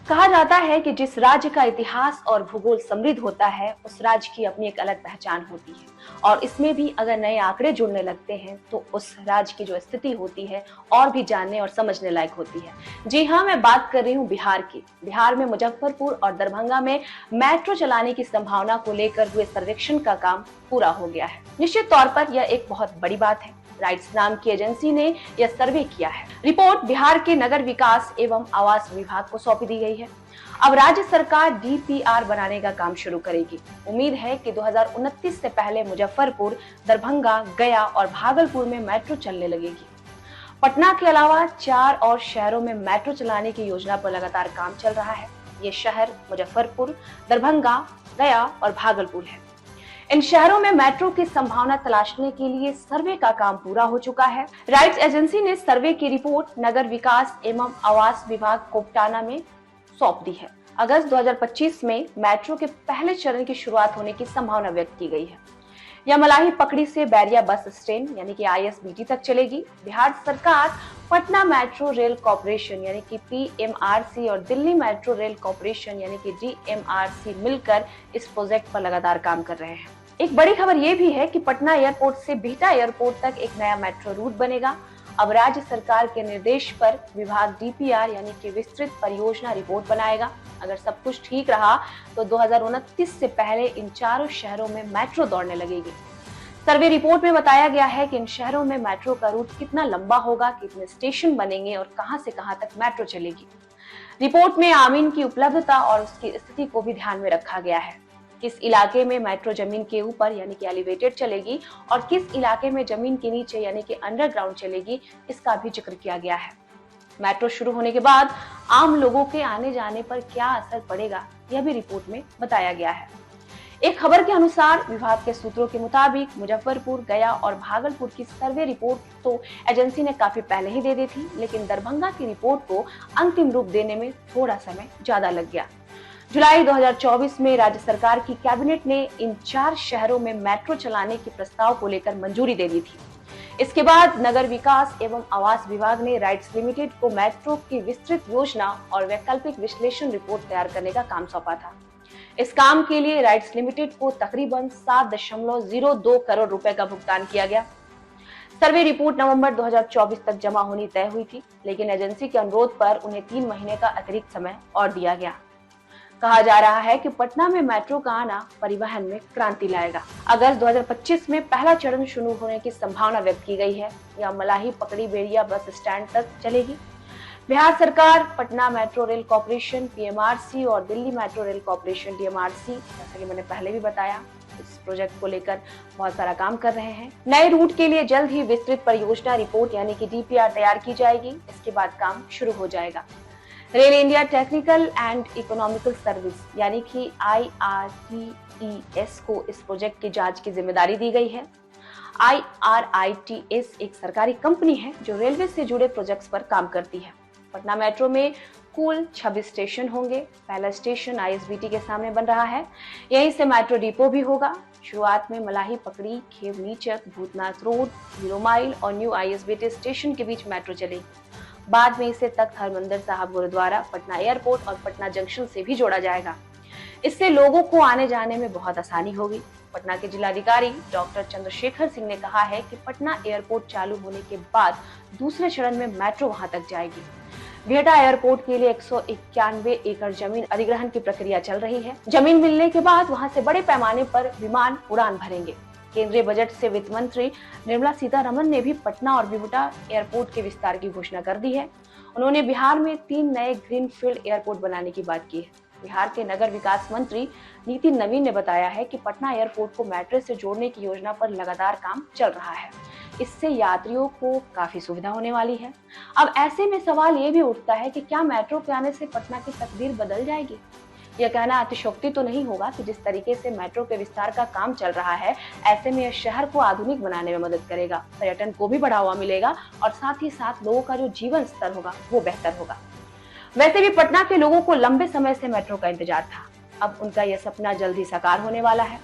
कहा जाता है कि जिस राज्य का इतिहास और भूगोल समृद्ध होता है, उस राज्य की अपनी एक अलग पहचान होती है। और इसमें भी अगर नए आंकड़े जुड़ने लगते हैं तो उस राज्य की जो स्थिति होती है और भी जानने और समझने लायक होती है। जी हाँ, मैं बात कर रही हूँ बिहार की। बिहार में मुजफ्फरपुर और दरभंगा में मेट्रो चलाने की संभावना को लेकर हुए सर्वेक्षण का काम पूरा हो गया है। निश्चित तौर पर यह एक बहुत बड़ी बात है। राइट्स नाम की एजेंसी ने यह सर्वे किया है। रिपोर्ट बिहार के नगर विकास एवं आवास विभाग को सौंपी दी गई है। अब राज्य सरकार डीपीआर बनाने का काम शुरू करेगी। उम्मीद है कि 2029 से पहले मुजफ्फरपुर, दरभंगा, गया और भागलपुर में मेट्रो चलने लगेगी। पटना के अलावा 4 और शहरों में मेट्रो चलाने की योजना पर लगातार काम चल रहा है। ये शहर मुजफ्फरपुर, दरभंगा, गया और भागलपुर है। इन शहरों में मेट्रो की संभावना तलाशने के लिए सर्वे का काम पूरा हो चुका है। राइट्स एजेंसी ने सर्वे की रिपोर्ट नगर विकास एवं आवास विभाग कोपटाना में सौंप दी है। अगस्त 2025 में मेट्रो के पहले चरण की शुरुआत होने की संभावना व्यक्त की गई है। यह मलाही पकड़ी से बैरिया बस स्टैंड यानी कि आईएसबीटी तक चलेगी। बिहार सरकार, पटना मेट्रो रेल कॉर्पोरेशन यानी कि पीएमआरसी और दिल्ली मेट्रो रेल कॉर्पोरेशन यानी कि डीएमआरसी मिलकर इस प्रोजेक्ट पर लगातार काम कर रहे हैं। एक बड़ी खबर यह भी है कि पटना एयरपोर्ट से बिहटा एयरपोर्ट तक एक नया मेट्रो रूट बनेगा। अब राज्य सरकार के निर्देश पर विभाग डीपीआर यानी कि विस्तृत परियोजना रिपोर्ट बनाएगा। अगर सब कुछ ठीक रहा तो 2029 से पहले इन चारों शहरों में मेट्रो दौड़ने लगेगी। सर्वे रिपोर्ट में बताया गया है कि इन शहरों में मेट्रो का रूट कितना लंबा होगा, कितने स्टेशन बनेंगे और कहां से कहां तक मेट्रो चलेगी। रिपोर्ट में आमीन की उपलब्धता और उसकी स्थिति को भी ध्यान में रखा गया है। किस इलाके में मेट्रो जमीन के ऊपर यानी कि एलिवेटेड चलेगी और किस इलाके में जमीन के नीचे यानी कि अंडरग्राउंड चलेगी, इसका भी जिक्र किया गया है। मेट्रो शुरू होने के बाद आम लोगों के आने जाने पर क्या असर पड़ेगा, यह भी रिपोर्ट में बताया गया है। एक खबर के अनुसार विभाग के सूत्रों के मुताबिक मुजफ्फरपुर, गया और भागलपुर की सर्वे रिपोर्ट तो एजेंसी ने काफी पहले ही दे दी थी, लेकिन दरभंगा की रिपोर्ट को अंतिम रूप देने में थोड़ा समय ज्यादा लग गया। जुलाई 2024 में राज्य सरकार की कैबिनेट ने इन 4 शहरों में मेट्रो चलाने के प्रस्ताव को लेकर मंजूरी दे दी थी। इसके बाद नगर विकास एवं आवास विभाग ने राइट्स लिमिटेड को मेट्रो की विस्तृत योजना और वैकल्पिक विश्लेषण रिपोर्ट तैयार करने का काम सौंपा था। इस काम के लिए राइट्स लिमिटेड को तकरीबन 7.02 करोड़ रुपए का भुगतान किया गया। सर्वे रिपोर्ट नवंबर 2024 तक जमा होनी तय हुई थी, लेकिन एजेंसी के अनुरोध पर उन्हें 3 महीने का अतिरिक्त समय और दिया गया। कहा जा रहा है कि पटना में मेट्रो का आना परिवहन में क्रांति लाएगा। अगस्त 2025 में पहला चरण शुरू होने की संभावना व्यक्त की गई है। यह मलाही पकड़ी बेरिया बस स्टैंड तक चलेगी। बिहार सरकार, Patna metro rail corporation PMRC और Delhi metro rail corporation DMRC, जैसा कि मैंने पहले भी बताया, इस प्रोजेक्ट को लेकर बहुत सारा काम कर रहे हैं। नए रूट के लिए जल्द ही विस्तृत परियोजना रिपोर्ट यानी कि डीपीआर तैयार की जाएगी। इसके बाद काम शुरू हो जाएगा। Rail India technical and economical service यानी कि IRTES को इस प्रोजेक्ट की जांच की जिम्मेदारी दी गई है। IRITS एक सरकारी कंपनी है जो रेलवे से जुड़े प्रोजेक्ट्स पर काम करती है। पटना मेट्रो में कुल 26 स्टेशन होंगे। पहला स्टेशन आईएसबीटी के सामने बन रहा है। यहीं से मेट्रो डिपो भी होगा। शुरुआत में मलाही पकड़ी, खेवनीचक, भूतनाथ रोड, 0 माइल और न्यू आईएसबीटी स्टेशन के बीच मेट्रो चलेगी। बाद में इसे तख्त हरमंदिर साहब गुरुद्वारा, पटना एयरपोर्ट और पटना जंक्शन से भी जोड़ा जाएगा। इससे लोगों को आने जाने में बहुत आसानी होगी। पटना के जिलाधिकारी डॉक्टर चंद्रशेखर सिंह ने कहा है कि पटना एयरपोर्ट चालू होने के बाद दूसरे चरण में मेट्रो वहां तक जाएगी। बिहटा एयरपोर्ट के लिए 191 एकड़ जमीन अधिग्रहण की प्रक्रिया चल रही है। जमीन मिलने के बाद वहां से बड़े पैमाने पर विमान उड़ान भरेंगे। केंद्रीय बजट से वित्त मंत्री निर्मला सीतारमण ने भी पटना और बिहटा एयरपोर्ट के विस्तार की घोषणा कर दी है। उन्होंने बिहार में 3 नए ग्रीनफील्ड एयरपोर्ट बनाने की बात की है। बिहार के नगर विकास मंत्री नितिन नवीन ने बताया है कि पटना एयरपोर्ट को मेट्रो से जोड़ने की योजना पर लगातार काम चल रहा है। इससे यात्रियों को काफी सुविधा होने वाली है। अब ऐसे में सवाल ये भी उठता है कि क्या मेट्रो के आने से पटना की तकदीर बदल जाएगी? यह कहना अतिशयोक्ति तो नहीं होगा कि जिस तरीके से मेट्रो के विस्तार का काम चल रहा है, ऐसे में यह शहर को आधुनिक बनाने में मदद करेगा, पर्यटन को भी बढ़ावा मिलेगा और साथ ही साथ लोगों का जो जीवन स्तर होगा वो बेहतर होगा। वैसे भी पटना के लोगों को लंबे समय से मेट्रो का इंतजार था। अब उनका यह सपना जल्द ही साकार होने वाला है।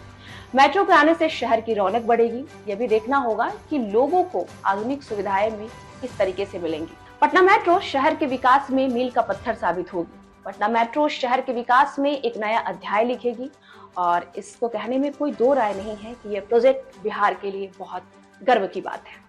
मेट्रो के आने से शहर की रौनक बढ़ेगी। यह भी देखना होगा कि लोगों को आधुनिक सुविधाएं भी किस तरीके से मिलेंगी। पटना मेट्रो शहर के विकास में मील का पत्थर साबित होगी। पटना मेट्रो शहर के विकास में एक नया अध्याय लिखेगी और इसको कहने में कोई दो राय नहीं है कि यह प्रोजेक्ट बिहार के लिए बहुत गर्व की बात है।